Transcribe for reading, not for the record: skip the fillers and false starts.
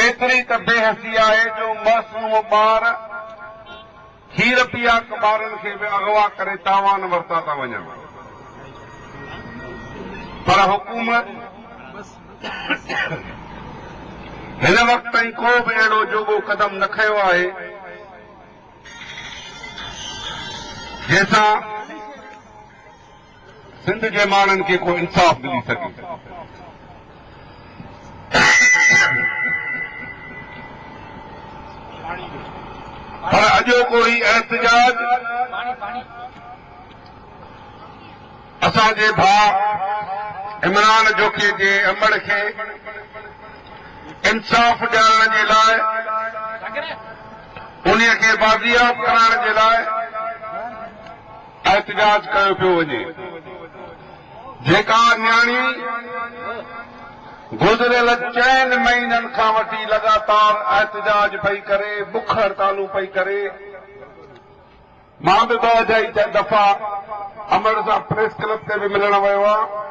एतिरी त बेहसी आहे जो मासूम ॿार खीर पीआ ॿारनि खे बि अगवा करे तावान वरिता था वञनि। पर हुकूमत हिन वक़्त ताईं को बि अहिड़ो जोॻो क़दम न खंयो आहे जंहिंसां सिंध जे माण्हुनि खे को इंसाफ़ मिली सघे। पर अॼोको ही एहतजाज असांजे भाउ इमरान जोखियो जे अमड़ खे इंसाफ़ ॾियारण जे लाइ, उन्हीअ खे बाज़ियाब कराइण जे लाइ एहतजाज कयो पियो वञे। जेका न्याणी गुज़िरियल 4 महीननि खां वठी लगातार एहतजाज पई करे, बुख हड़तालूं पई करे। मां बि 2 दफ़ा अमड़ सां प्रेस क्लब ते बि मिलण वियो आहियां।